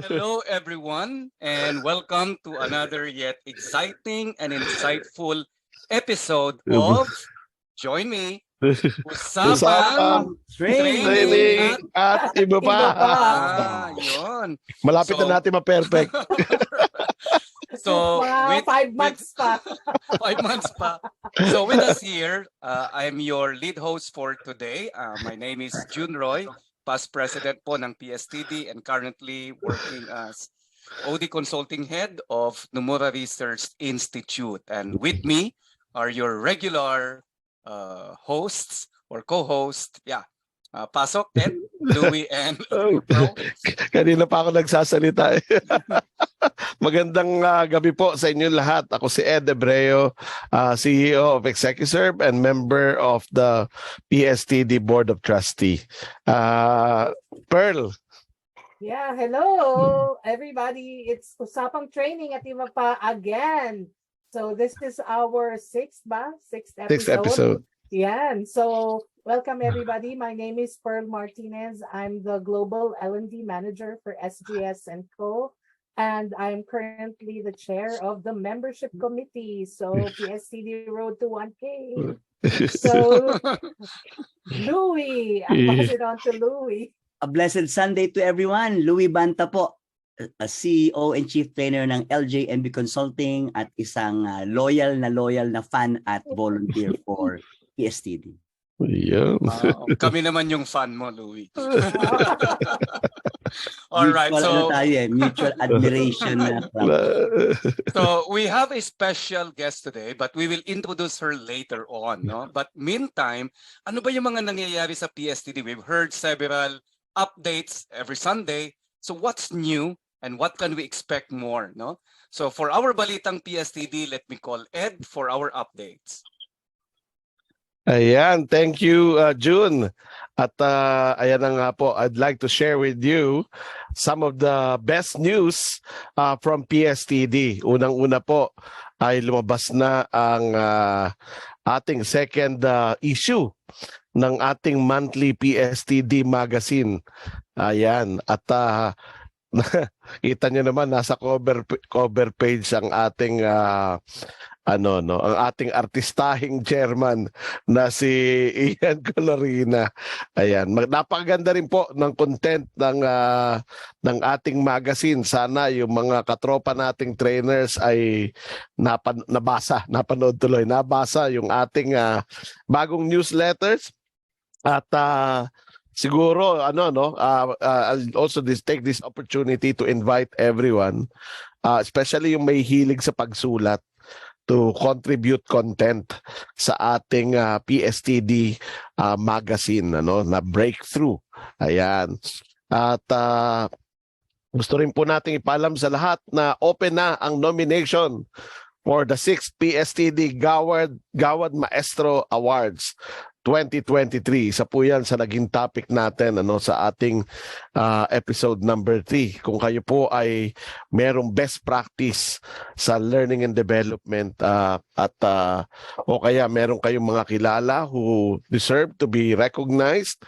Hello, everyone, and welcome to another yet exciting and insightful episode of Join Me, Usapang Usapang Training Training at at iba pa. Iba pa. Yon. Malapit na So, natin ma-perfect. so Mga 5 months pa. 5 months pa. So with us here, I'm your lead host for today. My name is June Roy, past president po ng PSTD and currently working as OD Consulting Head of Nomura Research Institute. And with me are your regular hosts or co-hosts. Yeah, Pasok, Ed, Louie, and Pearl. Kanina pa ako nagsasalita. Magandang gabi po sa inyo lahat. Ako si Ed Ebreo, CEO of Executive and member of the PSTD Board of Trustee. Pearl. Yeah, hello everybody. It's Usapang Training Atbp again. So this is our sixth episode. Sixth episode. Yeah. So welcome everybody. My name is Pearl Martinez. I'm the Global L&D Manager for SGS and Co. And I'm currently the chair of the membership committee. So PSTD Road to 1K. So Louie, I'll pass it on to Louie. A blessed Sunday to everyone. Louie Banta po, a CEO and Chief Trainer ng LJMB Consulting at isang loyal na fan at volunteer for PSTD. Yeah. Kami naman yung fan mo, Louie. All right, so mutual admiration na so we have a special guest today, but we will introduce her later on, no? But meantime, ano ba yung mga nangyayari sa PSTD? We've heard several updates every Sunday. So what's new and what can we expect more, no? So for our balitang PSTD, let me call Ed for our updates. Ayan, thank you, June. At ayan na nga po, I'd like to share with you some of the best news from PSTD. Unang-una po ay lumabas na ang ating second issue ng ating monthly PSTD magazine. Ayan, at kita nyo naman nasa cover page ang ating ang ating artistahing chairman na si Ian Colorina. Ayan, napakaganda rin po ng content ng ating magazine. Sana yung mga katropa nating trainers ay napanood tuloy, nabasa yung ating bagong newsletters at siguro I'll also take this opportunity to invite everyone, especially yung may hilig sa pagsulat, to contribute content sa ating PSTD magazine na breakthrough. Ayan. At gusto rin po nating ipaalam sa lahat na open na ang nomination for the 6th PSTD Gawad Maestro Awards 2023. Isa po yan sa naging topic natin sa ating episode number 3. Kung kayo po ay merong best practice sa learning and development o kaya meron kayong mga kilala who deserve to be recognized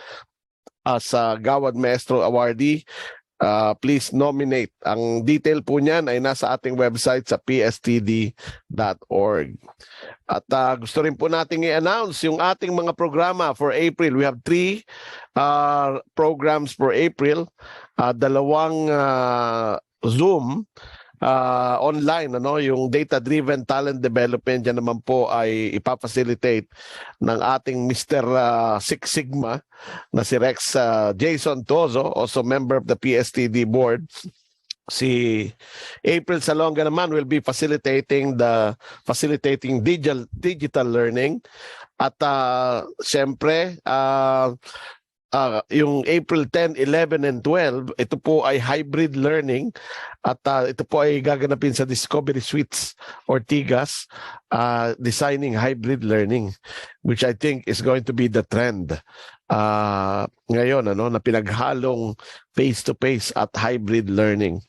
as a Gawad Maestro Awardee, please nominate. Ang detail po niyan ay nasa ating website sa pstd.org. At gusto rin po nating i-announce yung ating mga programa for April. We have 3 programs for April. 2 Zoom online, yung data-driven talent development. Yan naman po ay ipapacilitate ng ating Mr. Six Sigma na si Rex Jason Tozo, also member of the PSTD board. Si April Salonga naman will be facilitating digital learning. At siyempre, yung April 10, 11, and 12, ito po ay hybrid learning at ito po ay gaganapin sa Discovery Suites Ortigas, designing hybrid learning, which I think is going to be the trend ngayon, na pinaghalong face-to-face at hybrid learning.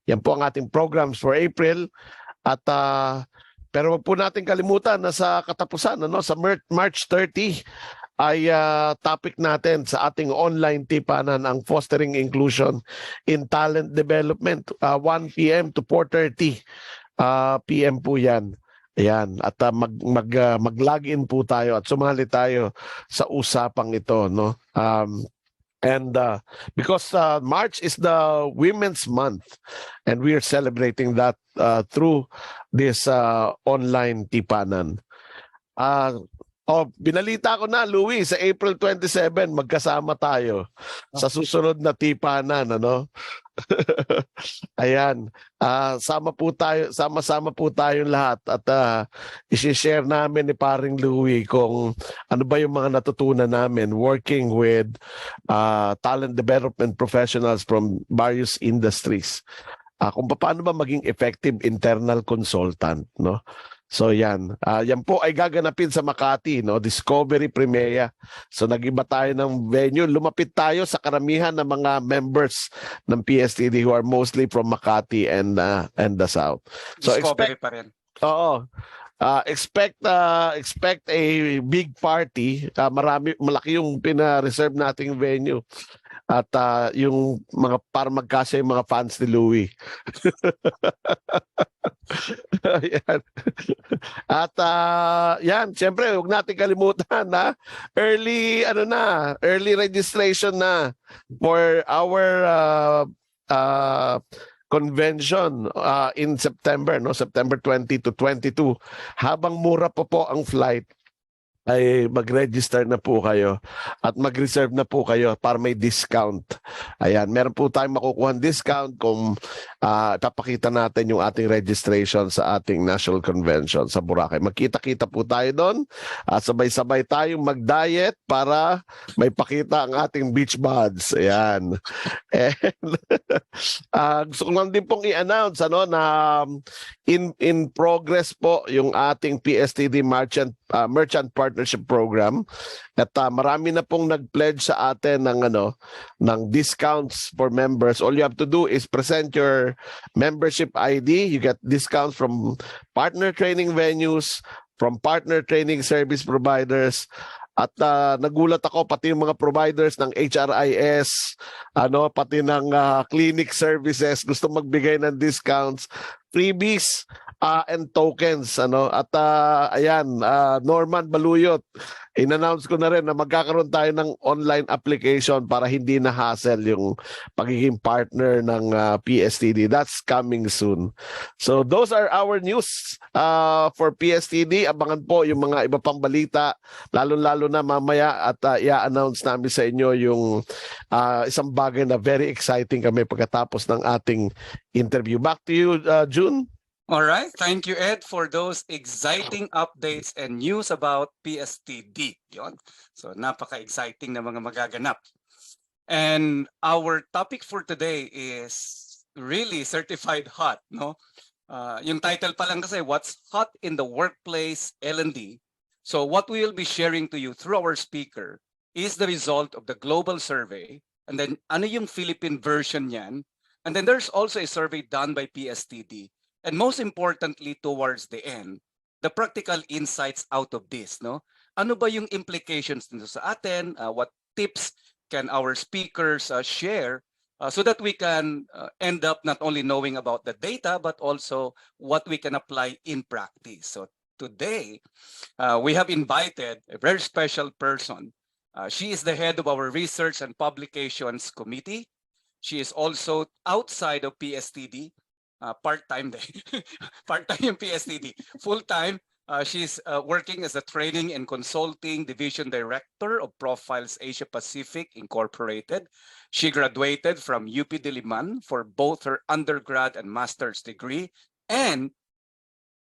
Yan po ang ating programs for April. At pero wag po natin kalimutan na sa katapusan, sa March 30, ay topic natin sa ating online tipanan, ang fostering inclusion in talent development. 1 p.m. to 4:30 p.m. po yan. Ayan, at mag-login po tayo at sumali tayo sa usapang ito, no? And because March is the Women's Month, and we are celebrating that through this online tipanan. Binalita ko na, Louis, sa April 27, magkasama tayo sa susunod na tipanan, ano? Ayan. Sama-sama po tayong lahat at i-share namin ni paring Louie kung ano ba yung mga natutunan namin working with talent development professionals from various industries. Kung paano ba maging effective internal consultant, no? So yan. Yan po ay gaganapin sa Makati, no? Discovery Primera. So nag-iba tayo ng venue. Lumapit tayo sa karamihan ng mga members ng PSTD who are mostly from Makati and the South. So Discovery pa rin. Oo. Expect a big party. Malaki yung pina-reserve nating venue. At yung mga para magkasya yung mga fans ni Louie. Ayan. At yan, siyempre, huwag natin kalimutan na early registration na for our convention in September, no? September 20 to 22. Habang mura po ang flight, ay mag-register na po kayo at mag-reserve na po kayo para may discount. Ayan, meron po tayong makukuha discount kung papakita natin yung ating registration sa ating National Convention sa Boracay. Magkita-kita po tayo doon at sabay-sabay tayong mag-diet para may pakita ang ating beach buds. Ayan. And gusto ko lang din pong i-announce na in progress po yung ating PSTD Merchant Partnership Program at marami na pong nag-pledge sa atin ng discounts for members. All you have to do is present your membership ID. You get discounts from partner training venues, from partner training service providers. At nagulat ako pati yung mga providers ng HRIS, pati ng clinic services gusto magbigay ng discounts, freebies and tokens, at ayan, Norman Baluyot, in-announce ko na rin na magkakaroon tayo ng online application para hindi na hassle yung pagiging partner ng PSTD. That's coming soon. So those are our news for PSTD. Abangan po yung mga iba pang balita, lalo-lalo na mamaya, at i-announce namin sa inyo yung isang bagay na very exciting kami pagkatapos ng ating interview. Back to you, June. All right. Thank you, Ed, for those exciting updates and news about PSTD. Yon. So, napaka-exciting na mga magaganap. And our topic for today is really certified hot, no? Yung title pa lang kasi, What's Hot in the Workplace L&D. So, what we will be sharing to you through our speaker is the result of the global survey. And then, ano yung Philippine version yan? And then there's also a survey done by PSTD. And most importantly, towards the end, the practical insights out of this, no? Ano ba yung implications nito sa atin? What tips can our speakers share so that we can end up not only knowing about the data, but also what we can apply in practice. So today, we have invited a very special person. She is the head of our Research and Publications Committee. She is also outside of PSTD. Part-time part-time yung PSTD. Full-time, she's working as a Training and Consulting Division Director of Profiles Asia Pacific Incorporated. She graduated from UP Diliman for both her undergrad and master's degree. And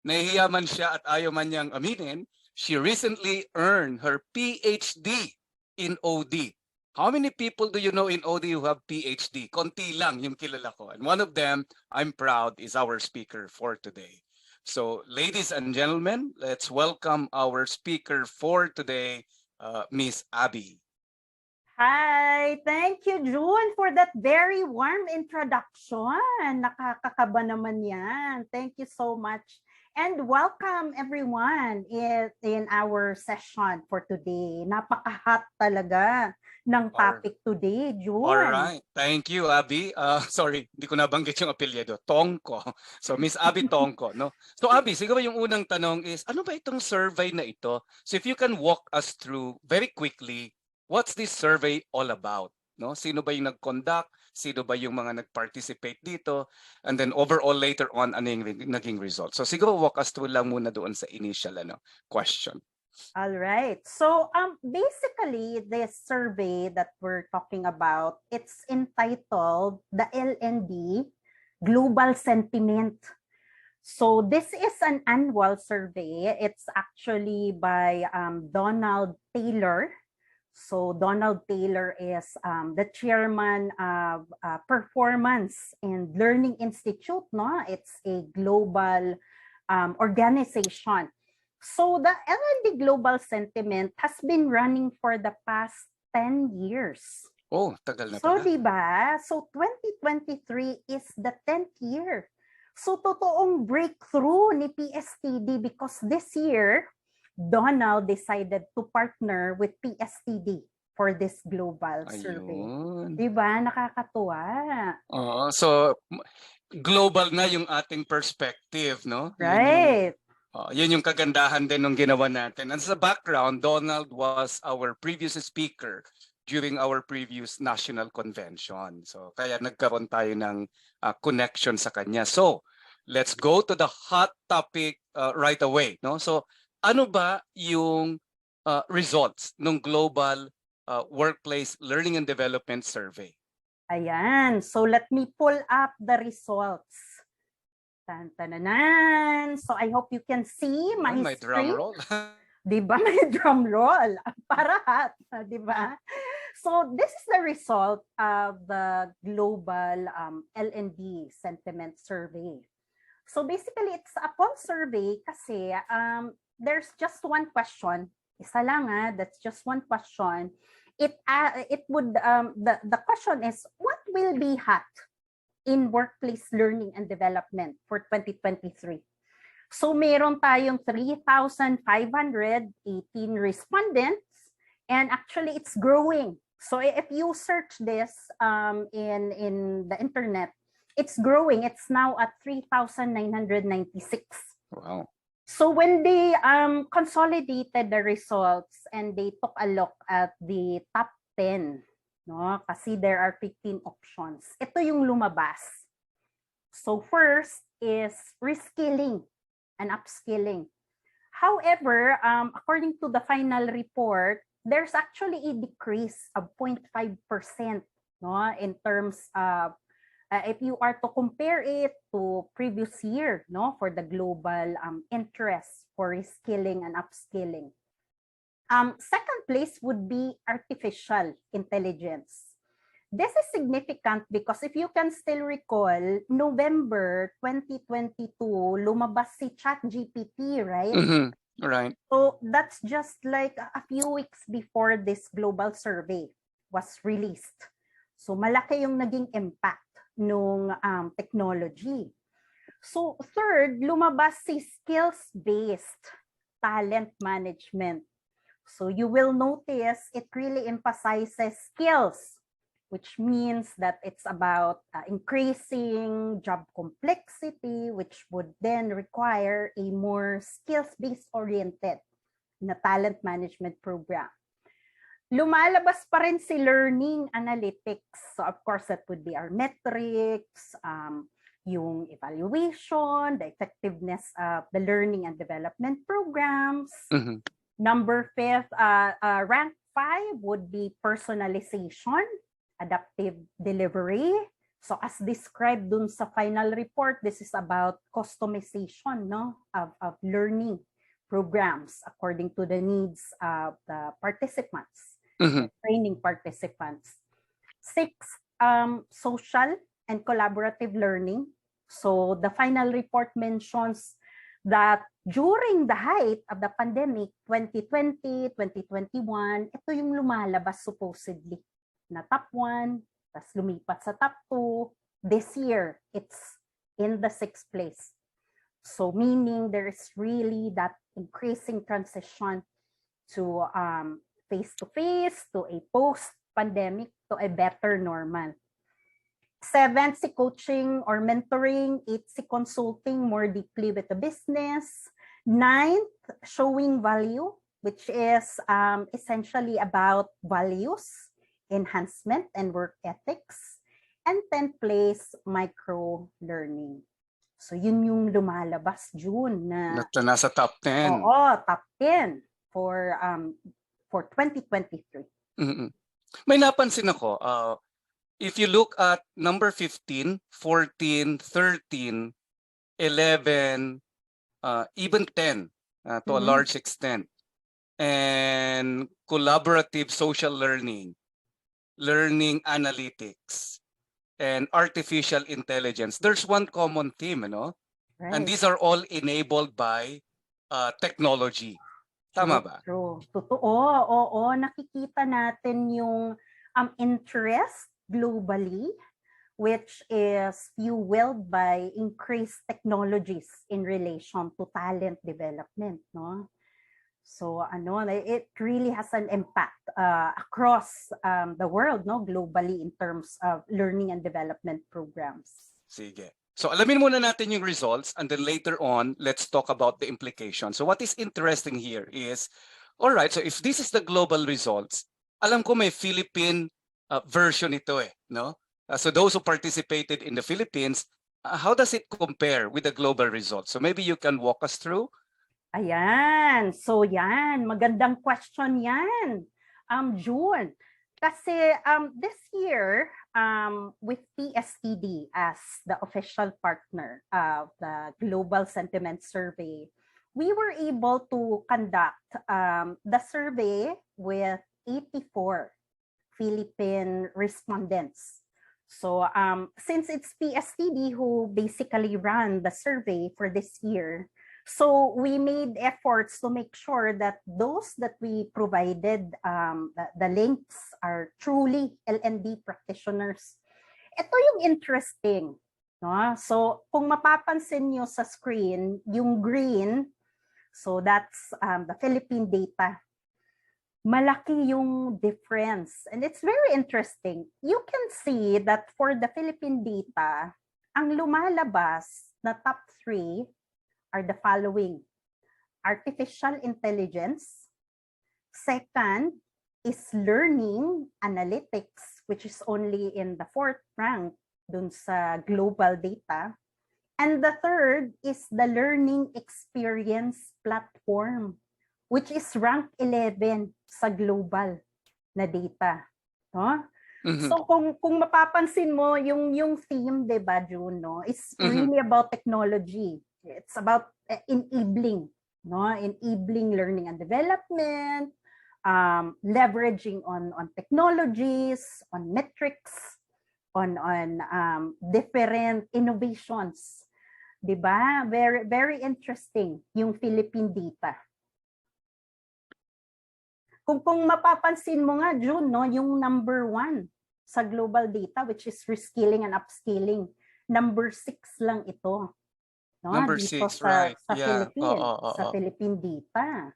nahihiya man siya at ayaw man niyang aminin, she recently earned her Ph.D. in OD. How many people do you know in OD who have PhD? Konti lang yung kilala ko. And one of them, I'm proud, is our speaker for today. So, ladies and gentlemen, let's welcome our speaker for today, Miss Abby. Hi! Thank you, June, for that very warm introduction. Nakakakaba naman yan. Thank you so much. And welcome everyone in our session for today. Napaka-hot talaga ng topic today, June. All right. Thank you, Abby. Sorry, hindi ko nabanggit yung apelyido. Tongco. So, Miss Abby Tongco, no? So, Abby, siguro yung unang tanong is, ano ba itong survey na ito? So, if you can walk us through very quickly, what's this survey all about? No? Sino ba yung nag-conduct? Sino ba yung mga nag-participate dito? And then overall later on, ano yung naging result? So, siguro walk us through lang muna doon sa initial question. All right. So basically this survey that we're talking about, it's entitled the LND Global Sentiment. So this is an annual survey. It's actually by Donald Taylor. So Donald Taylor is the chairman of Performance and Learning Institute. No, it's a global organization. So the LND Global Sentiment has been running for the past 10 years. Oh, tagal na So pala. diba? So 2023 is the 10th year. So totoong breakthrough ni PSTD because this year, Donald decided to partner with PSTD for this global survey. Ayun. Diba? Nakakatuwa. So global na yung ating perspective, no? Right. Yun yung kagandahan din ng ginawa natin. And sa background, Donald was our previous speaker during our previous national convention. So kaya nagkaroon tayo ng connection sa kanya. So let's go to the hot topic right away, no? So ano ba yung results ng Global Workplace Learning and Development Survey? Ayan. So let me pull up the results. Tan-tananan. So I hope you can see my May screen. drum roll. Diba? May drum roll. Para hat. Diba? So this is the result of the global LND sentiment survey. So basically, it's a poll survey kasi there's just one question. Isa lang that's just one question. It would the question is, what will be hot in workplace learning and development for 2023? So meron tayong 3,518 respondents, and actually it's growing. So if you search this in the internet, it's growing. It's now at 3,996. Wow. So when they consolidated the results and they took a look at the top 10, no, kasi there are 15 options. Ito yung lumabas. So first is reskilling and upskilling. However, according to the final report, there's actually a decrease of 0.5%, no, in terms of if you are to compare it to previous year, no, for the global interest for reskilling and upskilling. Second place would be artificial intelligence. This is significant because if you can still recall, November 2022, lumabas si ChatGPT, right? Mm-hmm. Right. So that's just like a few weeks before this global survey was released. So malaki yung naging impact nung technology. So third, lumabas si skills-based talent management. So you will notice it really emphasizes skills, which means that it's about increasing job complexity, which would then require a more skills-based oriented na talent management program. Lumalabas pa rin si learning analytics. So of course, that would be our metrics, yung evaluation, the effectiveness of the learning and development programs. Mm-hmm. Number 5, rank 5 would be personalization, adaptive delivery. So as described dun sa final report, this is about customization, no, of learning programs according to the needs of the participants, training participants. 6, social and collaborative learning. So the final report mentions that during the height of the pandemic, 2020, 2021, ito yung lumalabas supposedly na top 1, tapos lumipat sa top 2. This year, it's in the 6th place. So meaning there is really that increasing transition to face-to-face, to a post-pandemic, to a better normal. 7, si coaching or mentoring. 8, si consulting more deeply with the business. 9, showing value, which is essentially about values, enhancement, and work ethics. And 10, place, micro-learning. So yun yung lumalabas, June, na Nasa top 10. oo, top 10 for 2023. May napansin ako, if you look at number 15, 14, 13, 11, even 10 to a large extent, and collaborative social learning, learning analytics, and artificial intelligence, there's one common theme, Right. and these are all enabled by technology. Tama ba? True. Totoo. Oo, nakikita natin yung interest globally, which is fueled by increased technologies in relation to talent development, no? So it really has an impact across the world, no, globally in terms of learning and development programs. Sige. So alamin muna natin yung results, and then later on, let's talk about the implications. So what is interesting here is, all right, so if this is the global results, alam ko may Philippine version ito no? So those who participated in the Philippines, how does it compare with the global results? So maybe you can walk us through. Ayan. So yan, magandang question yan. June. Kasi this year, with PSTD as the official partner of the Global Sentiment Survey, we were able to conduct the survey with 84 Philippine respondents. So since it's PSTD who basically ran the survey for this year, so we made efforts to make sure that those that we provided, the links are truly L&D practitioners. Ito yung interesting, no? So kung mapapansin nyo sa screen, yung green, so that's the Philippine data. Malaki yung difference. And it's very interesting. You can see that for the Philippine data, ang lumalabas na top 3 are the following: artificial intelligence. Second is learning analytics, which is only in the 4th rank dun sa global data. And the third is the learning experience platform, which is rank 11 sa global na data. No? So kung mapapansin mo yung theme, 'di ba, June, no? It's really about technology. It's about enabling, no? Enabling learning and development, leveraging on technologies, on metrics, on different innovations. 'Di ba? Very very interesting yung Philippine data. Kung mapapansin mo nga, June, no, yung number 1 sa global data, which is Reskilling and Upskilling, number 6 lang ito. No, Number dito 6, right? Sa Yeah. Philippine, sa Philippine data.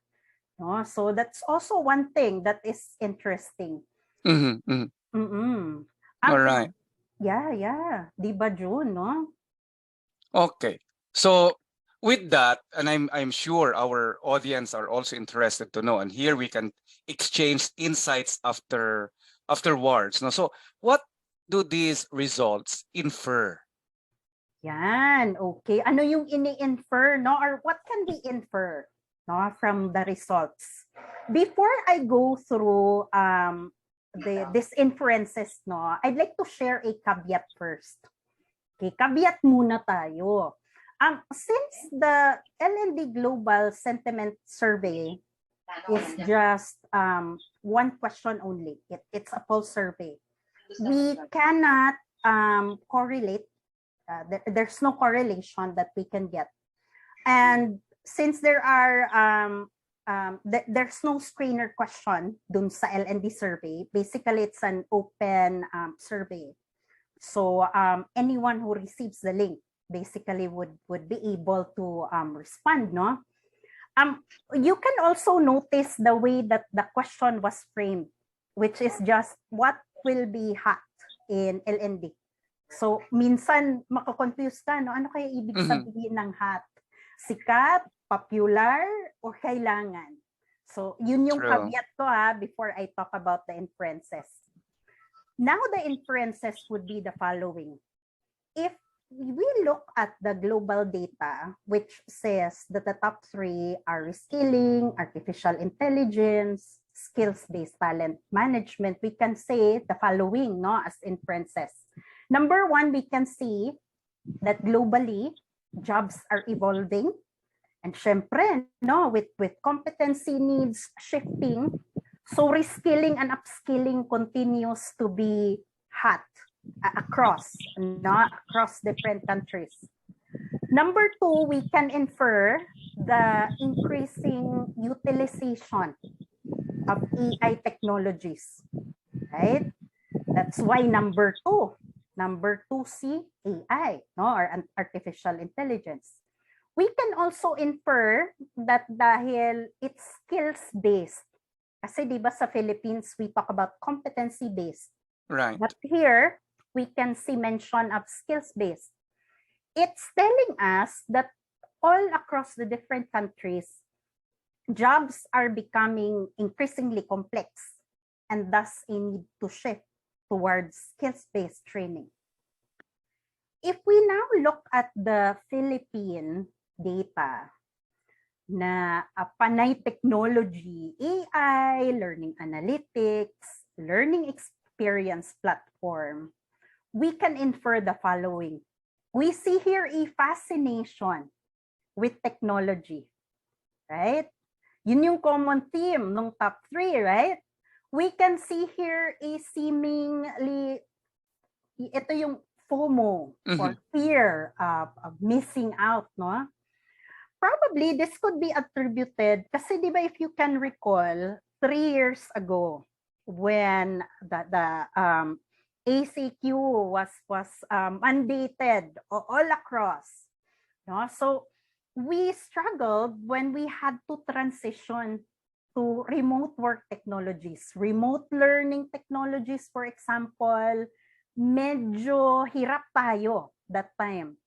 No, so that's also one thing that is interesting. All right. Yeah. Di ba, June, no? Okay. So with that, and I'm sure our audience are also interested to know, and here we can exchange insights afterwards. No? So what do these results infer? Yan, okay. Ano yung ini-infer, no? Or what can we infer, no, from the results? Before I go through these inferences, no, I'd like to share a caveat first. Okay, caveat muna tayo. Since the L&D Global Sentiment Survey is just one question only, it's a poll survey, we cannot correlate. There's no correlation that we can get. And since there are there's no screener question dun sa L&D survey, basically it's an open survey. So anyone who receives the link basically would be able to respond, no? You can also notice the way that the question was framed, which is just what will be hot in LND. So, minsan makakonfuse ka, no? Ano kaya ibig sabihin ng hot? Sikat, popular, or kailangan? So, yun yung True. caveat ko before I talk about the inferences. Now, the inferences would be the following. If we look at the global data, which says that the top 3 are reskilling, artificial intelligence, skills-based talent management, we can say the following, no, as inferences. Number 1, we can see that globally, jobs are evolving. And syempre, no, with competency needs shifting, so reskilling and upskilling continues to be hot across different countries. Number 2, we can infer the increasing utilization of AI technologies, right? That's why number 2C, AI, no, or artificial intelligence. We can also infer that dahil it's skills-based, kasi di ba sa Philippines, we talk about competency-based. Right. But here, we can see mention of skills-based. It's telling us that all across the different countries, jobs are becoming increasingly complex and thus a need to shift towards skills-based training. If we now look at the Philippine data na panay technology, AI, learning analytics, learning experience platform, we can infer the following. We see here a fascination with technology, right? Yun yung common theme ng top 3, right? We can see here a seemingly, ito yung FOMO, or fear of missing out, no? Probably this could be attributed, kasi di ba if you can recall, 3 years ago, when the ACQ was mandated all across, no? So we struggled when we had to transition to remote work technologies, remote learning technologies, for example. Medyo hirap tayo that time,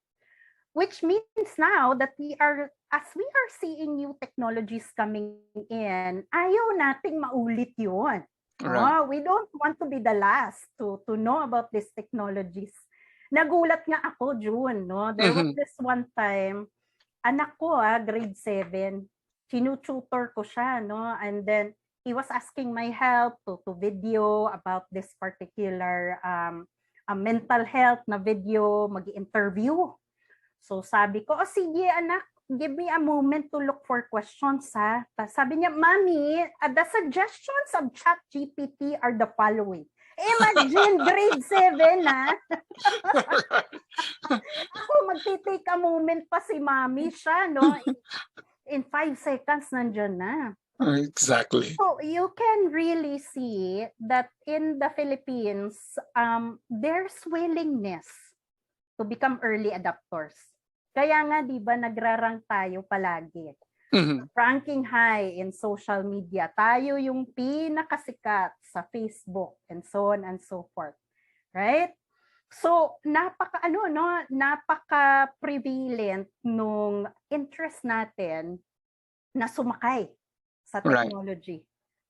which means now that as we are seeing new technologies coming in, ayaw nating maulit yun. Right. We don't want to be the last to know about these technologies. Nagulat nga ako, June, no? There was this one time, anak ko, grade 7, tinututor ko siya, no? And then he was asking my help to video about this particular mental health na video, mag-interview. So sabi ko, sige anak, give me a moment to look for questions, ha. Sabi niya, Mommy, the suggestions of ChatGPT are the following. Imagine, grade 7, ha? Ako, magtitake a moment pa si Mommy siya, no? In 5 seconds, nandyan na. Exactly. So you can really see that in the Philippines, there's willingness to become early adopters. Kaya nga, di ba, nagrarang tayo palagi. Ranking high in social media. Tayo yung pinakasikat sa Facebook and so on and so forth. Right? So, napaka-prevalent nung interest natin na sumakay sa technology,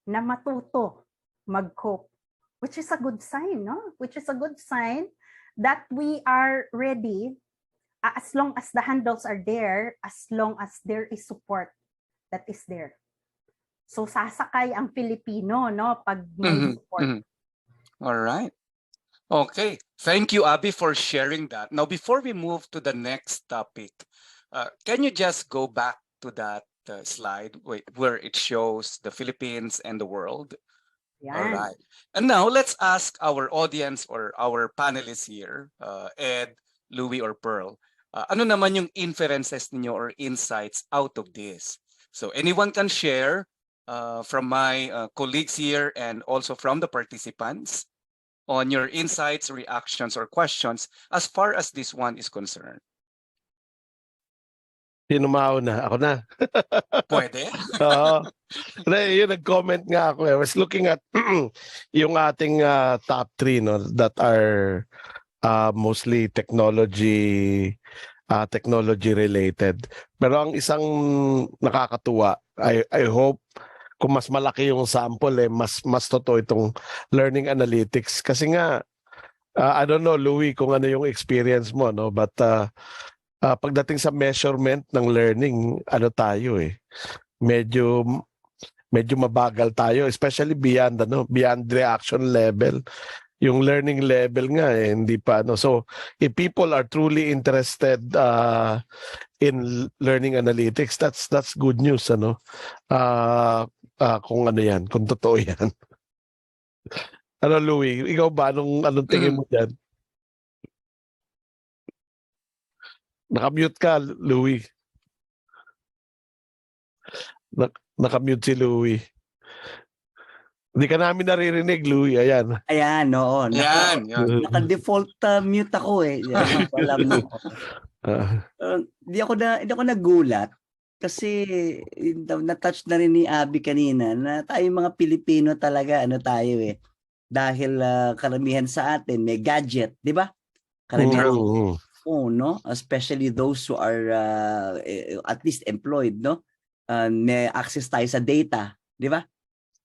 na matuto, mag-cope, which is a good sign, no? Which is a good sign that we are ready as long as the handles are there, as long as there is support that is there. So, sasakay ang Filipino, no? Pag may support. All right. Okay. Thank you, Abby, for sharing that. Now, before we move to the next topic, can you just go back to that slide where it shows the Philippines and the world? Yan. All right. And now let's ask our audience or our panelists here, Ed, Louie, or Pearl, ano naman yung inferences ninyo or insights out of this? So anyone can share from my colleagues here and also from the participants on your insights, reactions, or questions as far as this one is concerned. Sino mauna? Ako na. Pwede? Oo. Yun, nag-comment nga ako. I was looking at yung ating top 3 no, that are mostly technology related. Pero ang isang nakakatuwa, I hope kung mas malaki yung sample mas totoo itong learning analytics kasi nga I don't know Louie kung ano yung experience mo no, but pagdating sa measurement ng learning, ano tayo medyo medyo mabagal tayo, especially beyond reaction level. Yung learning level nga hindi pa ano. So, if people are truly interested in learning analytics, that's good news ano. Kung ano 'yan, kung totoo 'yan. Ano Louie, ikaw ba anong tingin mo diyan? Naka-mute ka, Louie. Naka-mute si Louie. Hindi ka namin naririnig, Louie. Ayan. Ayan, oo. Yan, yan. Naka-default mute ako eh. Yan, alam mo. Hindi ako nagulat kasi na-touch na rin ni Abby kanina na tayo mga Pilipino talaga ano tayo eh. Dahil karamihan sa atin may gadget, di ba? Karamihan no? Especially those who are at least employed, no? May access tayo sa data, di ba?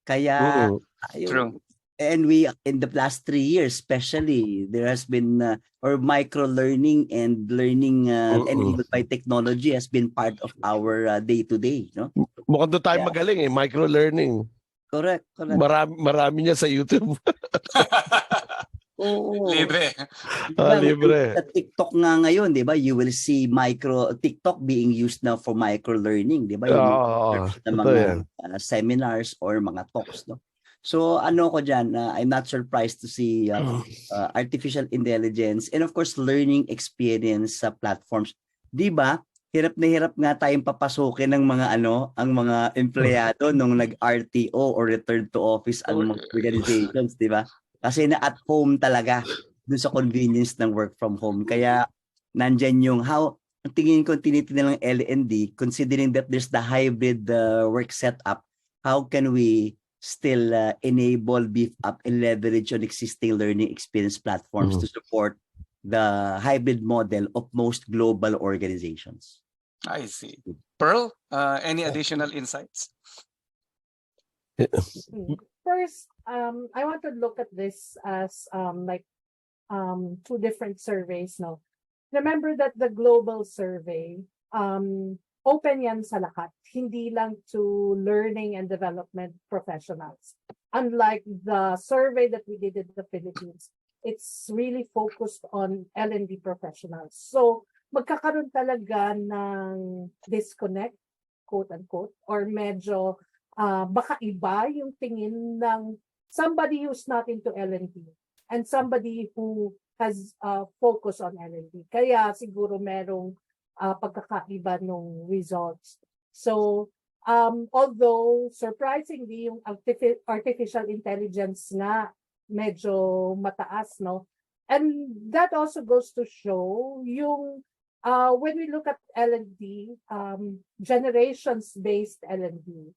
Kaya True. and we in the last 3 years especially there has been or micro learning and learning enabled by technology has been part of our day to day, no? Mukhang doon tayo magaling micro learning. Correct. Marami niya sa YouTube. Oo. Libre. Libre. Sa TikTok nga ngayon, 'di ba? You will see TikTok being used now for micro learning, 'di ba? Yung mga seminars or mga talks, no? So ano ko diyan, I'm not surprised to see artificial intelligence and of course learning experience sa platforms. 'Di ba? Hirap na hirap nga tayong papasukin ng mga ang mga empleyado nung nag-RTO or return to office ang mga organizations, 'di ba? Kasi na at home talaga dun sa convenience ng work from home. Kaya nandyan yung ang tingin ko tinitingnan ng L&D, considering that there's the hybrid work setup, how can we still enable, beef up, and leverage on existing learning experience platforms to support the hybrid model of most global organizations? I see. Pearl, any additional insights? First, I want to look at this as two different surveys. No, remember that the global survey open yan sa lahat, hindi lang to learning and development professionals. Unlike the survey that we did in the Philippines, it's really focused on L&D professionals. So magkakaroon talaga ng disconnect, quote unquote, or medyo baka iba yung tingin ng somebody who's not into L&D and somebody who has focus on L&D. Kaya siguro merong pagkakaiba ng results. So, although surprisingly yung artificial intelligence nga medyo mataas, no? And that also goes to show yung when we look at L&D, generations-based L&D,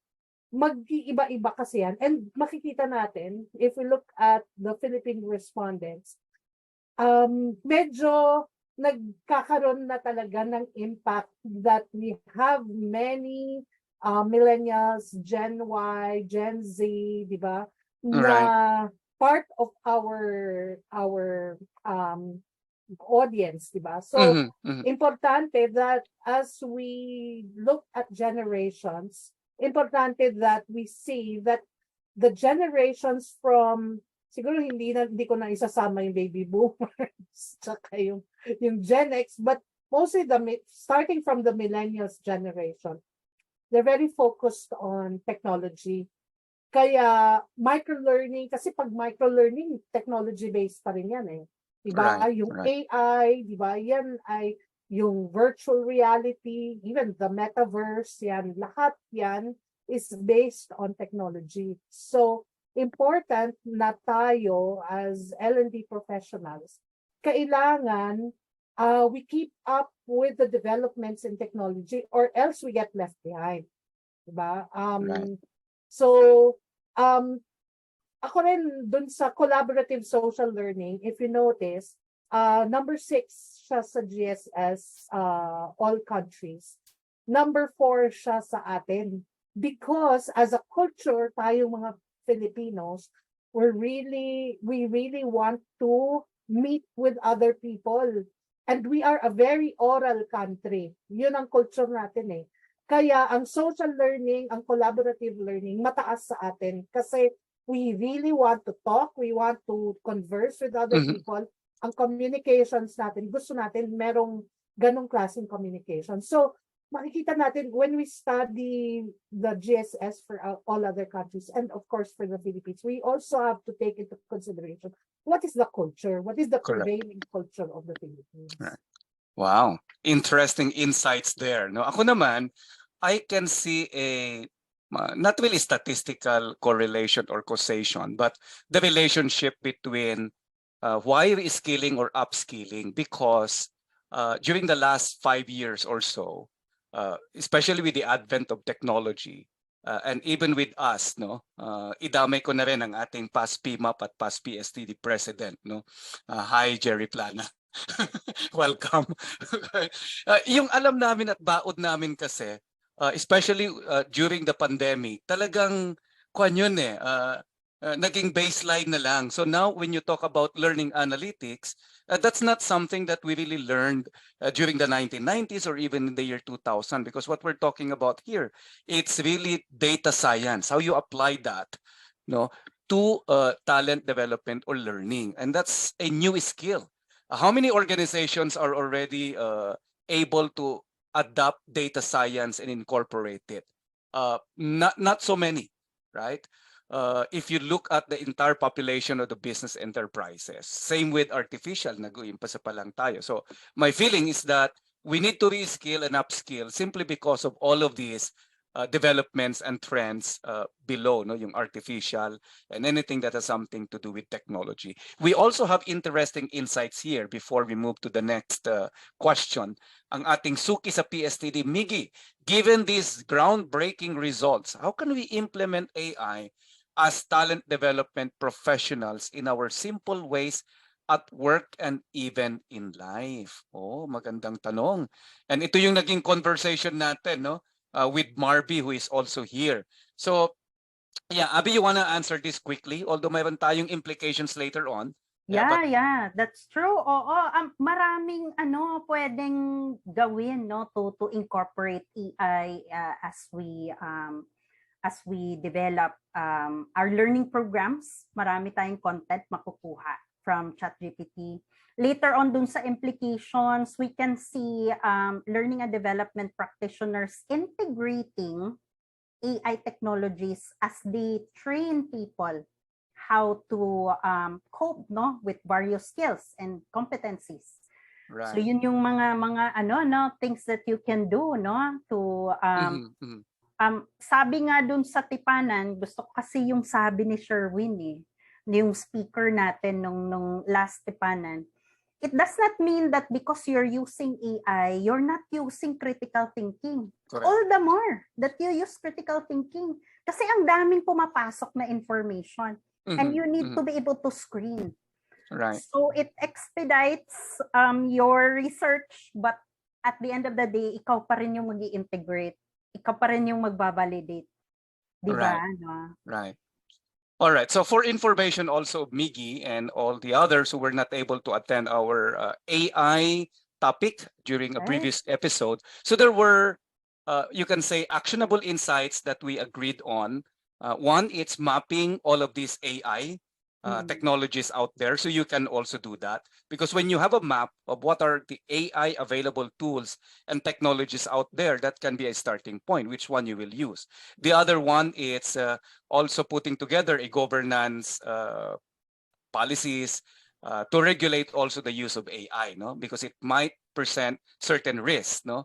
mag-iiba-iba kasi yan. And makikita natin, if we look at the Philippine respondents, medyo nagkakaroon na talaga ng impact that we have many millennials, Gen Y, Gen Z, di ba? Na part of our audience, di ba? So, importante that as we look at generations, importante that we see that the generations from, siguro hindi ko na isasama yung baby boomers tsaka yung Gen X, but mostly starting from the millennials generation, they're very focused on technology. Kaya microlearning, kasi pag microlearning, technology-based pa rin yan eh. Diba? Yung AI, diba? Yan ay yung virtual reality, even the metaverse, yan, lahat yan is based on technology. So, important na tayo as L&D professionals, kailangan we keep up with the developments in technology, or else we get left behind. Diba? Right. So, ako rin dun sa collaborative social learning, if you notice, number 6 siya sa GSS, all countries. Number 4 siya sa atin. Because as a culture, tayong mga Filipinos, we really want to meet with other people. And we are a very oral country. Yun ang culture natin eh. Kaya ang social learning, ang collaborative learning, mataas sa atin. Kasi we really want to talk, we want to converse with other people. Ang communications natin, gusto natin merong ganong klaseng communication. So, makikita natin when we study the GSS for all other countries and of course for the Philippines, we also have to take into consideration what is the culture, what is the Correct. prevailing culture of the Philippines. Right. Wow, interesting insights there. No, ako naman, I can see a not really statistical correlation or causation, but the relationship between why reskilling or upskilling, because during the last 5 years or so, especially with the advent of technology, and even with us, no, idamay ko na rin ang ating past PMAP at past PSTD president, no. Hi Jerry Plana. Welcome. Yung alam namin at baod namin kasi, especially during the pandemic, talagang kwan yun eh, naging baseline na lang. So now when you talk about learning analytics, that's not something that we really learned during the 1990s or even in the year 2000, because what we're talking about here, it's really data science, how you apply that, no, to talent development or learning. And that's a new skill. How many organizations are already able to adopt data science and incorporate it? Not so many, right? If you look at the entire population of the business enterprises, same with artificial, nag-uimpasa pa lang tayo. So my feeling is that we need to reskill and upskill simply because of all of these developments and trends below, no, yung artificial and anything that has something to do with technology. We also have interesting insights here before we move to the next question. Ang ating suki sa PSTD, Miggy, given these groundbreaking results, how can we implement AI as talent development professionals in our simple ways at work and even in life? Oh, magandang tanong. And ito yung naging conversation natin, no? With Marby, who is also here. So, yeah, Abby, you want to answer this quickly? Although mayroon tayong implications later on. Yeah, that's true. Oo, maraming pwedeng gawin, no, to incorporate AI as we develop our learning programs. Marami tayong content makukuha from ChatGPT. Later on dun sa implications, we can see learning and development practitioners integrating AI technologies as they train people how to cope, no, with various skills and competencies. Right. So yun yung mga things that you can do, no, to sabi nga dun sa tipanan, gusto ko kasi yung sabi ni Sherwin yung speaker natin nung last tipanan. It does not mean that because you're using AI, you're not using critical thinking. Correct. All the more that you use critical thinking. Kasi ang daming pumapasok na information. And you need to be able to screen. Right. So it expedites your research, but at the end of the day, ikaw pa rin yung mag-i-integrate. Ikaw pa rin yung magbabalidate. Di ba? Right. No? Right. All right. So for information also, Miggy and all the others who were not able to attend our AI topic during a previous episode. So there were, you can say, actionable insights that we agreed on. One, it's mapping all of these AI technologies out there. So you can also do that. Because when you have a map of what are the AI available tools and technologies out there, that can be a starting point, which one you will use. The other one is also putting together a governance policies to regulate also the use of AI, no? Because it might present certain risks, no?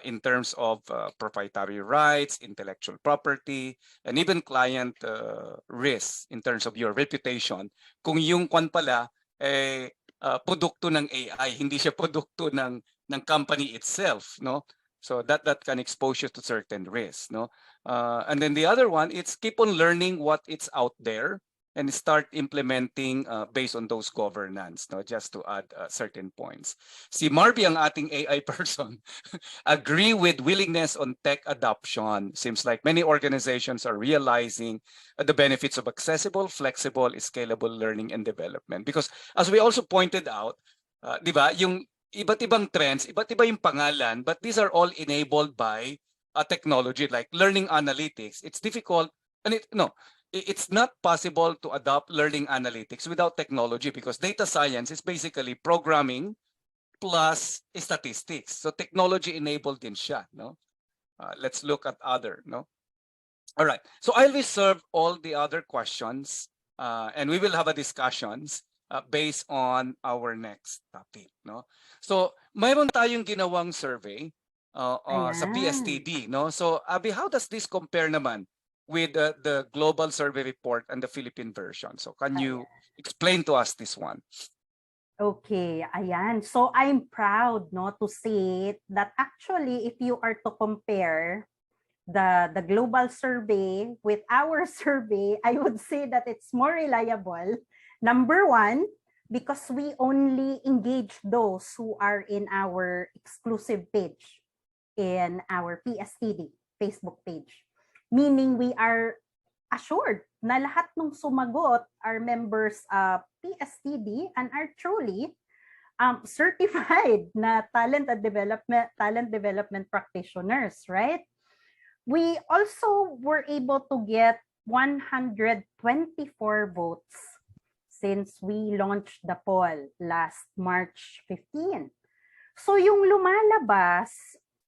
In terms of proprietary rights, intellectual property, and even client risks in terms of your reputation. Kung yung kwan pala, produkto ng AI, hindi siya produkto ng company itself, no? So that can expose you to certain risks, no? And then the other one, it's keep on learning what it's out there and start implementing based on those governance, no? Just to add certain points. Si Marby ang ating AI person. Agree with willingness on tech adoption. Seems like many organizations are realizing the benefits of accessible, flexible, scalable learning and development. Because as we also pointed out, di ba, yung iba't ibang trends, iba't iba yung pangalan, but these are all enabled by technology like learning analytics. It's difficult, and it's not possible to adopt learning analytics without technology because data science is basically programming plus statistics. So technology enabled din siya, no? Let's look at other, no? All right. So I'll reserve all the other questions and we will have a discussions based on our next topic, no? So mayroon tayong ginawang survey sa Ayan. PSTD, no? So Abby, how does this compare naman with the global survey report and the Philippine version? So can you explain to us this one? Okay, ayan. So I'm proud no to say that actually if you are to compare the global survey with our survey, I would say that it's more reliable. Number one, because we only engage those who are in our exclusive page in our PSTD Facebook page. Meaning we are assured na lahat ng sumagot are members of PSTD and are truly certified na talent development practitioners, right? We also were able to get 124 votes since we launched the poll last March 15. So yung lumalabas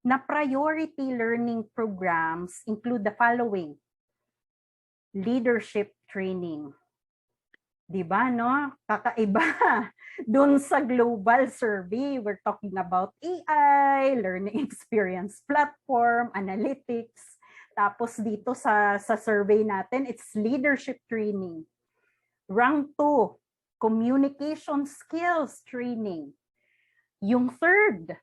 na priority learning programs include the following. Leadership training. Diba, no? Kakaiba. Doon sa global survey, we're talking about AI, learning experience platform, analytics. Tapos dito sa survey natin, it's leadership training. Rank 2, communication skills training. Yung third,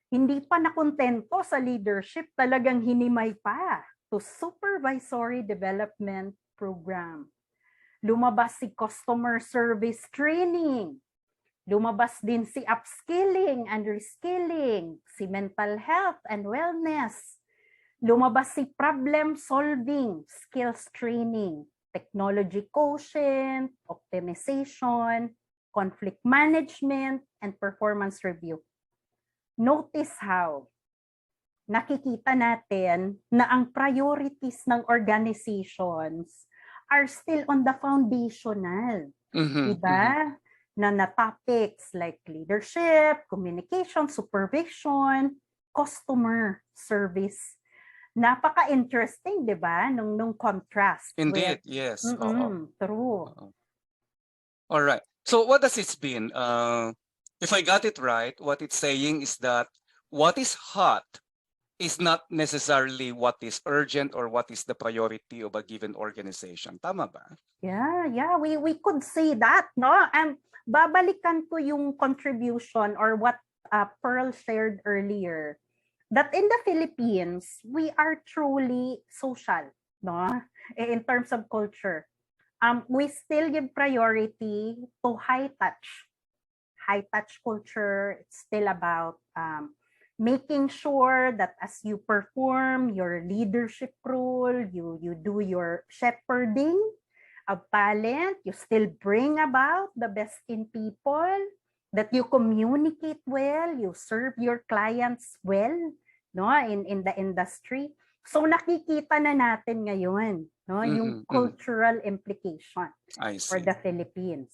hindi pa nakontento sa leadership, talagang hinimay pa to supervisory development program. Lumabas si customer service training. Lumabas din si upskilling and reskilling, si mental health and wellness. Lumabas si problem solving skills training, technology quotient, optimization, conflict management, and performance review. Notice how nakikita natin na ang priorities ng organizations are still on the foundational. Diba? Na topics like leadership, communication, supervision, customer service. Napaka-interesting, diba? Nung contrast. Indeed, yes. True. All right. So what does it mean? If I got it right, what it's saying is that what is hot is not necessarily what is urgent or what is the priority of a given organization. Tama ba? Yeah, we could say that, no? And babalikan ko yung contribution or what Pearl shared earlier, that in the Philippines, we are truly social, no? In terms of culture. We still give priority to high touch culture. It's still about making sure that as you perform your leadership role, you do your shepherding of talent, you still bring about the best in people, that you communicate well, you serve your clients well, no, in the industry. So nakikita na natin ngayon, no, yung cultural implication for the Philippines.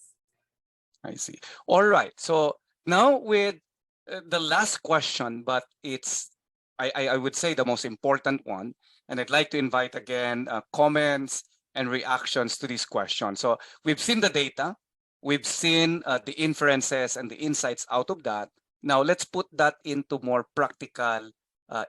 I see. All right. So now with the last question, but it's, I would say the most important one, and I'd like to invite again comments and reactions to this question. So we've seen the data, we've seen the inferences and the insights out of that. Now let's put that into more practical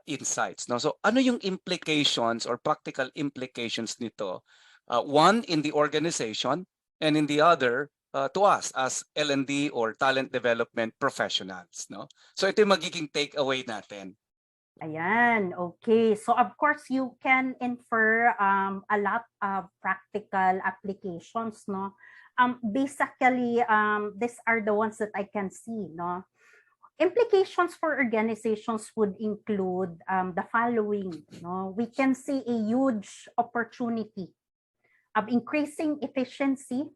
insights. No? So ano yung implications or practical implications nito? One in the organization and in the other to us as L&D or talent development professionals, no? So ito yung magiging takeaway natin. Ayan, okay. So of course you can infer a lot of practical applications, no? Basically, these are the ones that I can see, no? Implications for organizations would include the following, no? We can see a huge opportunity of increasing efficiency,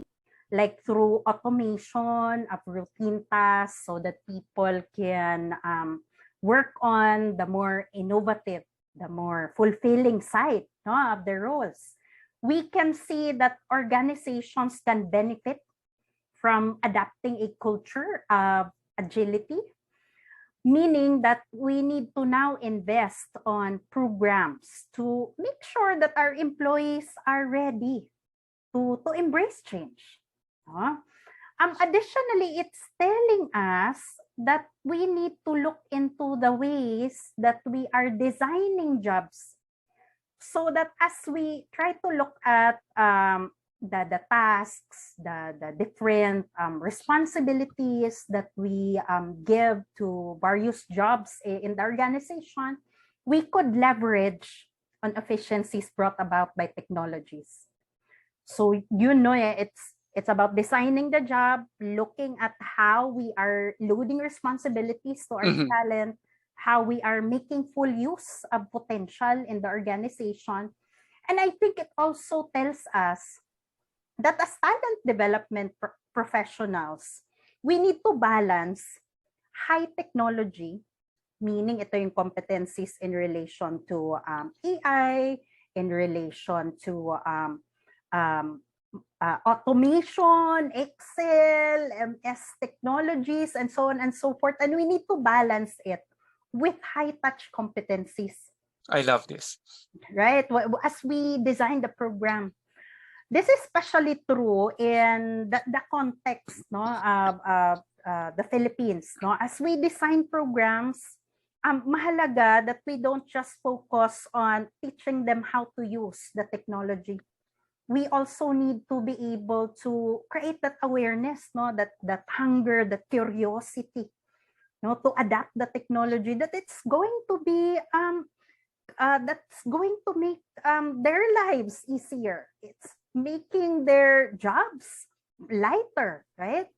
like through automation of routine tasks so that people can work on the more innovative, the more fulfilling side, no, of their roles. We can see that organizations can benefit from adapting a culture of agility, meaning that we need to now invest on programs to make sure that our employees are ready to embrace change. Additionally, it's telling us that we need to look into the ways that we are designing jobs so that as we try to look at the tasks, the different responsibilities that we give to various jobs in the organization, we could leverage on efficiencies brought about by technologies. So, it's about designing the job, looking at how we are loading responsibilities to our talent, how we are making full use of potential in the organization. And I think it also tells us that as talent development professionals, we need to balance high technology, meaning ito yung competencies in relation to AI, in relation to automation, Excel, MS technologies, and so on and so forth. And we need to balance it with high-touch competencies. I love this. Right? As we design the program, this is especially true in the context, no, of the Philippines. No? As we design programs, mahalaga that we don't just focus on teaching them how to use the technology. We also need to be able to create that awareness, no, that hunger, that curiosity, no, to adapt the technology, that it's going to be that's going to make their lives easier. It's making their jobs lighter, right?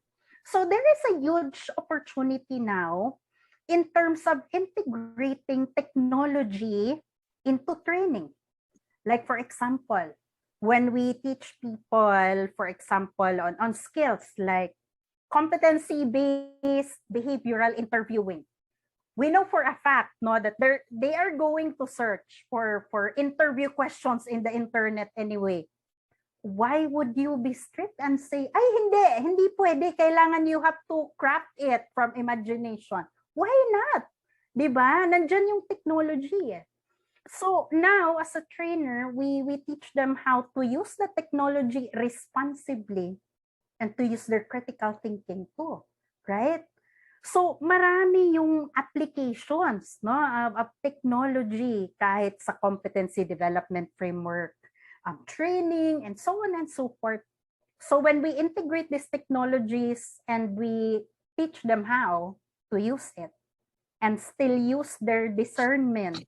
So there is a huge opportunity now in terms of integrating technology into training. Like for example, when we teach people, for example, on skills like competency-based behavioral interviewing, we know for a fact, no, that they are going to search for interview questions in the internet anyway. Why would you be strict and say, ay, hindi pwede, kailangan you have to craft it from imagination? Why not? Diba? Nandyan yung technology eh. So now, as a trainer, we teach them how to use the technology responsibly and to use their critical thinking too, right? So marami yung applications, no, of technology kahit sa competency development framework, training, and so on and so forth. So when we integrate these technologies and we teach them how to use it and still use their discernment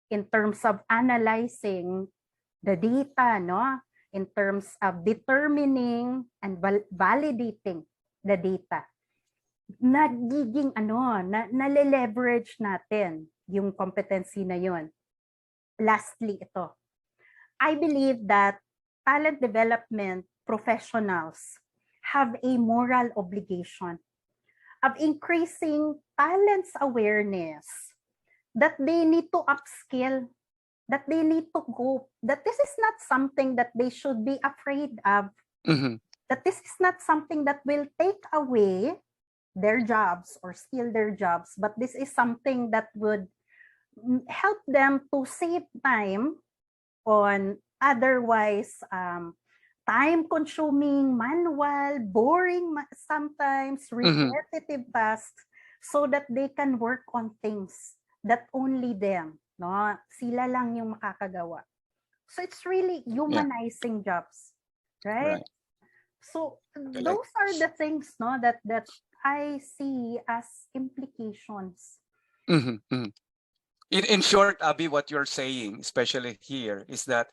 in terms of analyzing the data, no, in terms of determining and validating the data, nagiging nale-leverage natin yung competency na yun. Lastly, ito. I believe that talent development professionals have a moral obligation of increasing talent's awareness that they need to upskill, that they need to go, that this is not something that they should be afraid of, that this is not something that will take away their jobs or steal their jobs, but this is something that would help them to save time on otherwise time-consuming, manual, boring, sometimes repetitive tasks, so that they can work on things that only them, no, sila lang yung makakagawa. So it's really humanizing jobs, right? So Like, those are the things, no, that I see as implications. mhm, mhm. In short, Abby, what you're saying, especially here, is that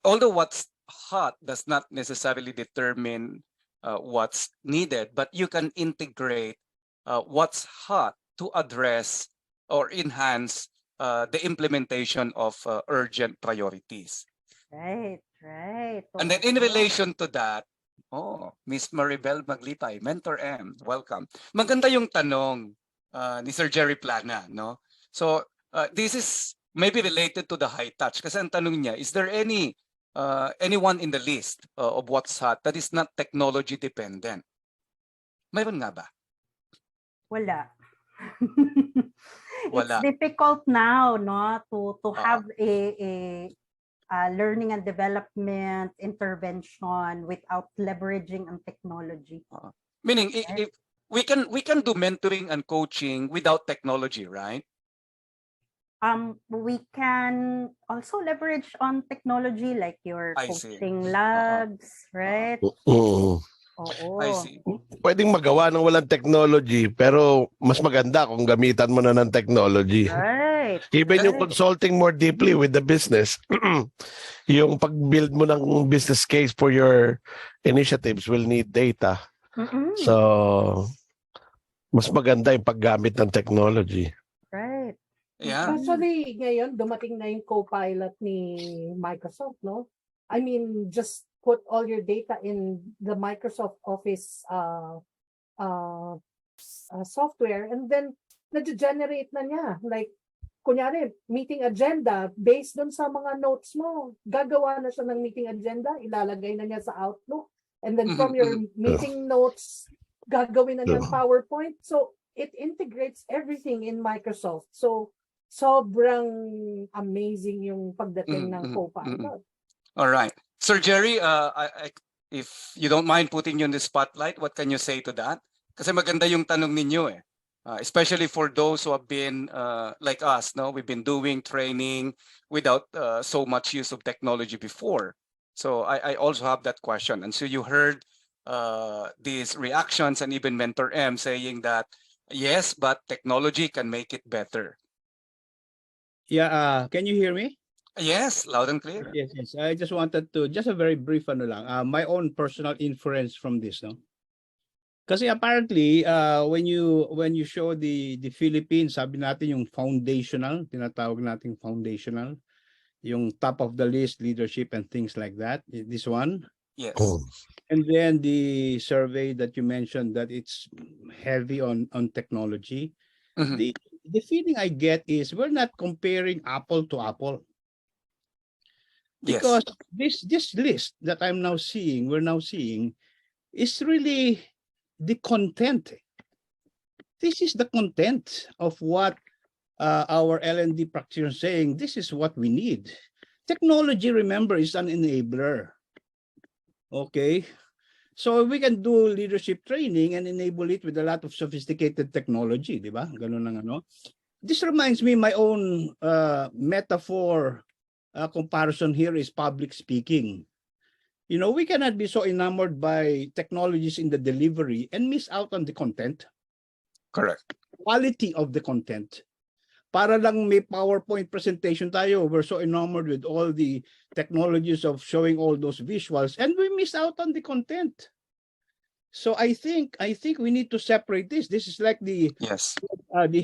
although what's hot does not necessarily determine what's needed, but you can integrate what's hot to address or enhance the implementation of urgent priorities. Right, right. And then in Oo. relation to that, Miss Maribel Maglipay, Mentor M, welcome. Maganda yung tanong ni Sir Jerry Plana, no? So this is maybe related to the high touch kasi ang tanong niya, is there anyone in the list of what's hot that is not technology dependent? Mayroon nga ba? Wala. It's Wala. difficult now, no, to Oo. have a learning and development intervention without leveraging on technology. Meaning if we can do mentoring and coaching without technology, right? We can also leverage on technology like your I see. coaching logs, right? Oo. Oo. I see. Pwedeng magawa ng walang technology, pero mas maganda kung gamitan mo na ng technology. Right. Even yung right. consulting more deeply with the business, yung pag-build mo ng business case for your initiatives will need data. Mm-mm. So, mas maganda yung paggamit ng technology. Right. Yeah. Actually, ngayon, dumating na yung co-pilot ni Microsoft, no? I mean, just put all your data in the Microsoft Office software and then nag-generate na niya. Like, kunyari, meeting agenda, based dun sa mga notes mo, gagawa na siya ng meeting agenda, ilalagay na niya sa Outlook. And then from your meeting notes, gagawin na niya ng PowerPoint. So, it integrates everything in Microsoft. So, sobrang amazing yung pagdating ng co-pilot. All right. Sir Jerry, if you don't mind putting you in the spotlight, what can you say to that? Kasi maganda yung tanong ninyo eh. Especially for those who have been like us, no? We've been doing training without so much use of technology before. So I also have that question. And so you heard these reactions and even Mentor M saying that, yes, but technology can make it better. Yeah, can you hear me? Yes, loud and clear. Yes, yes. I just wanted to, just a very brief ano lang, my own personal inference from this, no? Kasi apparently, when you show the Philippines, sabi natin yung foundational, tinatawag nating foundational, yung top of the list leadership and things like that. This one. Yes. And then the survey that you mentioned that it's heavy on technology. Mhm. The feeling I get is we're not comparing apple to apple. Because this list that we're now seeing, is really the content. This is the content of what our L&D practitioners saying. This is what we need. Technology, remember, is an enabler. Okay, so we can do leadership training and enable it with a lot of sophisticated technology, di ba? Ganun lang ano. This reminds me my own metaphor. Comparison here is public speaking. You know, we cannot be so enamored by technologies in the delivery and miss out on the content. Correct. Quality of the content. Para lang may PowerPoint presentation tayo, we're so enamored with all the technologies of showing all those visuals and we miss out on the content. So I think we need to separate this. This is like the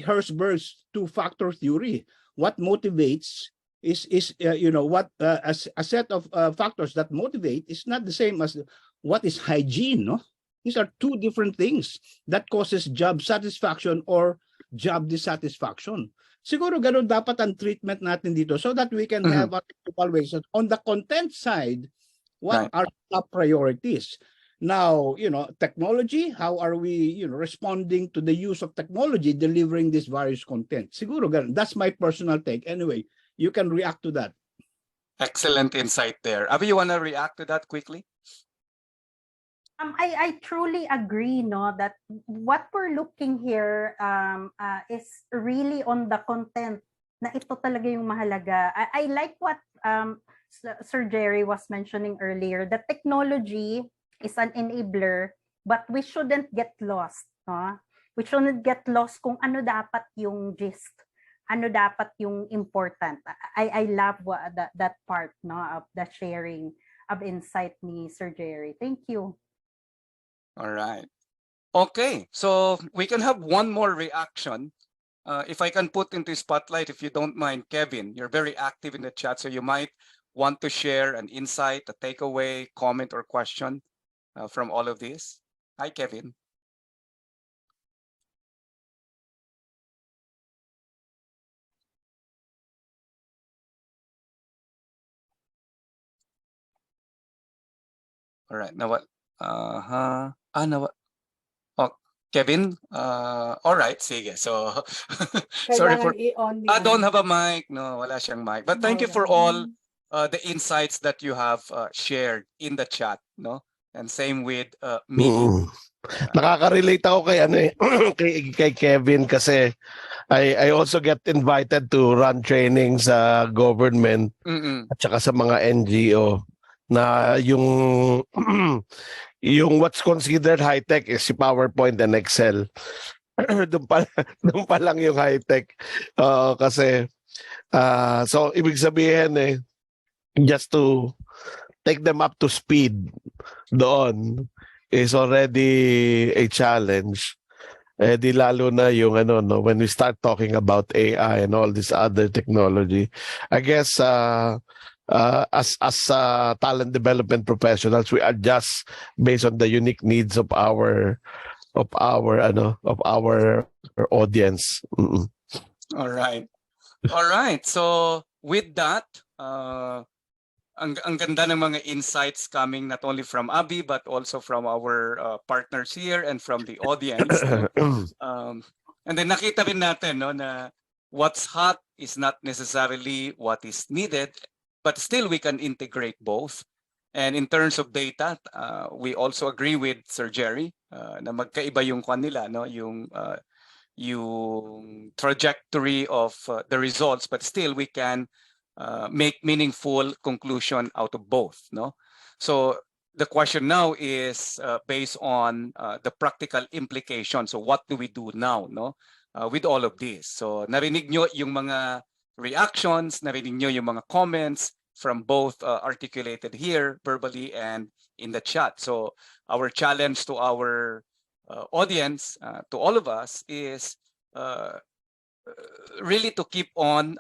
Herzberg's two-factor theory. What motivates is you know what a set of factors that motivate is not the same as what is hygiene. No, these are two different things that causes job satisfaction or job dissatisfaction. Siguro ganun dapat ang treatment natin dito so that we can have evaluation on the content side. What are top priorities? Now, you know, technology, how are we, you know, responding to the use of technology, delivering this various content? Siguro ganun. That's my personal take. Anyway, you can react to that. Excellent insight there. Abby, you want to react to that quickly? I truly agree, no, that what we're looking here is really on the content na ito talaga yung mahalaga. I like what Sir Jerry was mentioning earlier. The technology is an enabler, but we shouldn't get lost, no? We shouldn't get lost kung ano dapat yung gist, ano dapat yung important. I love that part, no, of the sharing of insight ni Sir Jerry. Thank you. All right. Okay, so we can have one more reaction. If I can put into spotlight, if you don't mind, Kevin, you're very active in the chat, so you might want to share an insight, a takeaway, comment, or question from all of this. Hi, Kevin. All right, now what? Now what? Oh, Kevin, all right, sige. So, sorry for, Kailangan i-on ni I don't have a mic. No, wala siyang mic. But thank you for all the insights that you have shared in the chat, no? And same with me. Nakaka-relate ako kay ano eh, kay Kevin kasi I also get invited to run training sa government at saka sa mga NGO na yung yung what's considered high tech is si PowerPoint and Excel. doon pa lang yung high tech. Kasi so ibig sabihin eh, just to take them up to speed doon is already a challenge. Eh di lalo na yung ano no, when we start talking about AI and all this other technology, I guess as talent development professionals, we adjust based on the unique needs of our audience. All right. So with that, ang ganda ng mga insights coming not only from Abby but also from our partners here and from the audience. And then nakita rin natin no na what's hot is not necessarily what is needed, but still we can integrate both. And in terms of data, we also agree with Sir Jerry na magkaiba yung kanila, no, yung trajectory of the results, but still we can make meaningful conclusion out of both, no? So the question now is based on the practical implications. So what do we do now, no? With all of this. So narinig nyo yung mga reactions, narinig nyo yung mga comments from both articulated here verbally and in the chat. So our challenge to our audience, to all of us, is really to keep on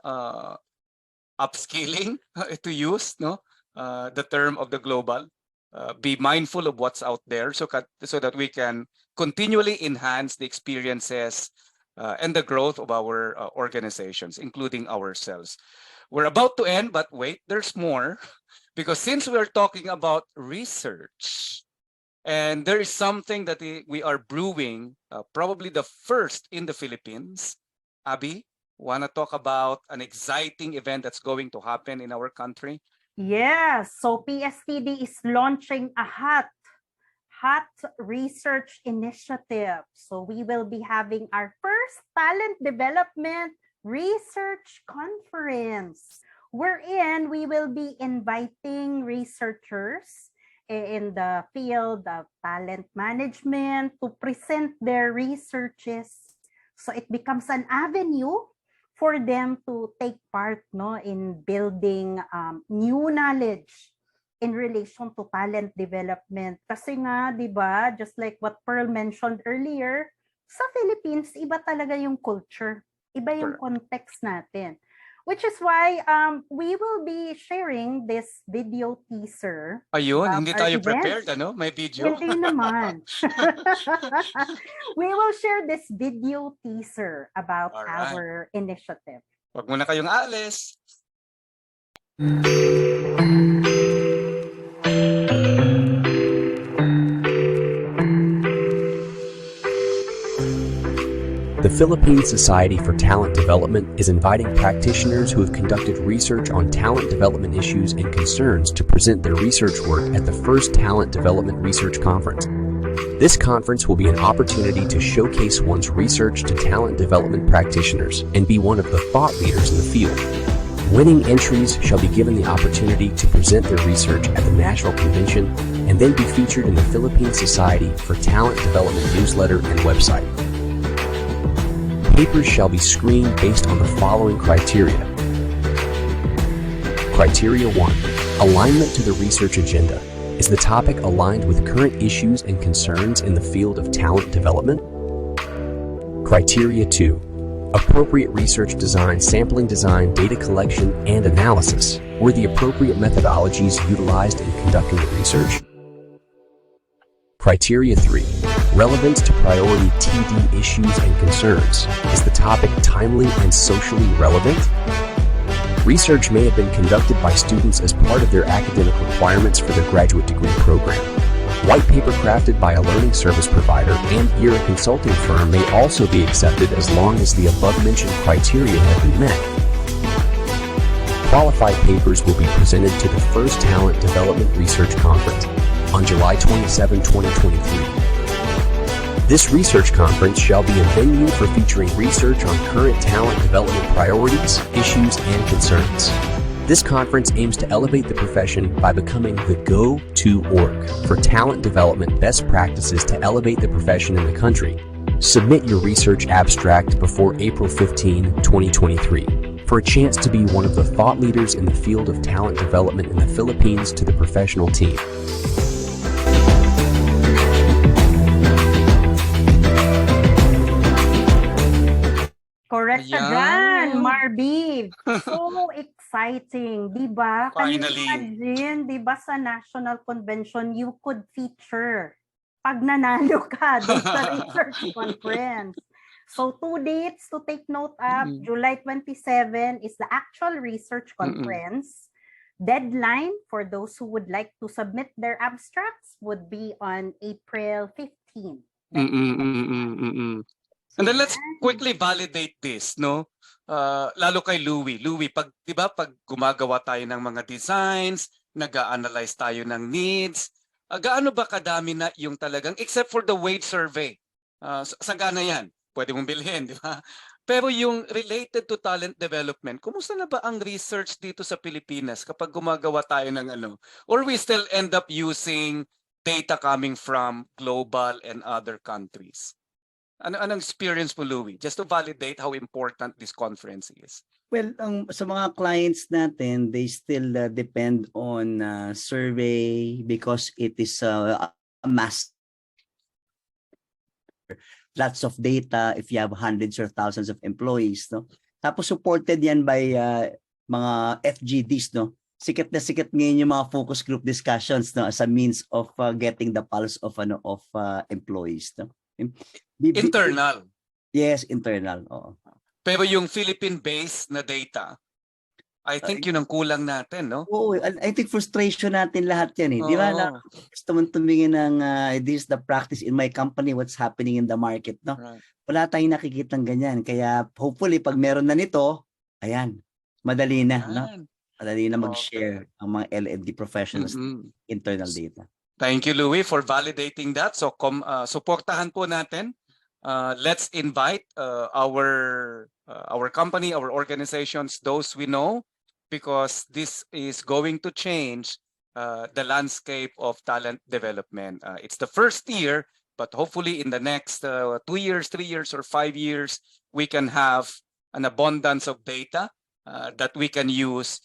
upskilling, to use no the term of the global. Be mindful of what's out there so that we can continually enhance the experiences and the growth of our organizations, including ourselves. We're about to end, but wait, there's more. Because since we're talking about research, and there is something that we are brewing, probably the first in the Philippines. Abby, want to talk about an exciting event that's going to happen in our country? Yes, so PSTD is launching a hot research initiative. So we will be having our first talent development research conference, wherein we will be inviting researchers in the field of talent management to present their researches. So it becomes an avenue for them to take part no, in building new knowledge in relation to talent development. Kasi nga, di ba, just like what Pearl mentioned earlier, sa Philippines, iba talaga yung culture. Iba yung context natin. Which is why we will be sharing this video teaser. Ayun, hindi tayo prepared, ano? May video. Hindi naman. We will share this video teaser about our initiative. Wag muna kayong aalis. The Philippine Society for Talent Development is inviting practitioners who have conducted research on talent development issues and concerns to present their research work at the first Talent Development Research Conference. This conference will be an opportunity to showcase one's research to talent development practitioners and be one of the thought leaders in the field. Winning entries shall be given the opportunity to present their research at the National Convention and then be featured in the Philippine Society for Talent Development newsletter and website. Papers shall be screened based on the following criteria. Criteria 1. Alignment to the research agenda. Is the topic aligned with current issues and concerns in the field of talent development? Criteria 2. Appropriate research design, sampling design, data collection, and analysis. Were the appropriate methodologies utilized in conducting the research? Criteria 3. Relevance to priority TD issues and concerns. Is the topic timely and socially relevant? Research may have been conducted by students as part of their academic requirements for their graduate degree program. White paper crafted by a learning service provider and/or a consulting firm may also be accepted as long as the above-mentioned criteria have been met. Qualified papers will be presented to the first Talent Development Research Conference on July 27, 2023. This research conference shall be a venue for featuring research on current talent development priorities, issues, and concerns. This conference aims to elevate the profession by becoming the go-to org for talent development best practices to elevate the profession in the country. Submit your research abstract before April 15, 2023 for a chance to be one of the thought leaders in the field of talent development in the Philippines to the professional team. Correct ka Ayan. dyan, Marby. So exciting, di ba? Can you Finally. imagine, di ba, sa National Convention, you could feature pag nanalo ka dun sa research conference. So 2 dates to take note of. Mm-mm. July 27 is the actual research conference. Deadline for those who would like to submit their abstracts would be on April 15. And then let's quickly validate this, no? Lalo kay Louie. Louie, pag, di ba, pag gumagawa tayo ng mga designs, nag-a-analyze tayo ng needs, gaano ba kadami na yung talagang, except for the wage survey, sagana yan, pwede mong bilhin, di ba? Pero yung related to talent development, kumusta na ba ang research dito sa Pilipinas kapag gumagawa tayo ng ano? Or we still end up using data coming from global and other countries? Anong experience mo, Louie? Just to validate how important this conference is. Well, sa mga clients natin, they still depend on survey because it is a mass. Lots of data if you have hundreds or thousands of employees, no? Tapos supported yan by mga FGDs, no? Sikat na sikat ngayon yung mga focus group discussions, no, as a means of getting the pulse of employees, no? Internal. Yes, internal. Oo. Pero yung Philippine-based na data, I think yun ang kulang natin, no? Oo, I think frustration natin lahat yan eh. Di ba na gusto mong tumingin ng this is the practice in my company, what's happening in the market, no? Right. Wala tayong nakikitang ganyan. Kaya hopefully pag meron na nito, ayan, madali na, no? Madali na mag-share ang mga L&D professionals internal data. Thank you, Louie, for validating that. So, supportahan po natin. Let's invite our company, our organizations, those we know, because this is going to change the landscape of talent development. It's the first year, but hopefully in the next 2 years, 3 years, or 5 years, we can have an abundance of data that we can use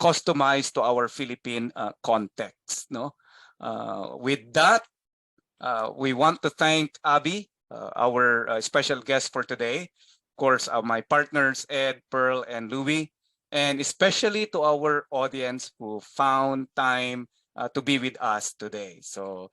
customized to our Philippine context. No? With that, we want to thank Abby, our special guest for today. Of course, my partners, Ed, Pearl, and Louie, and especially to our audience who found time to be with us today. So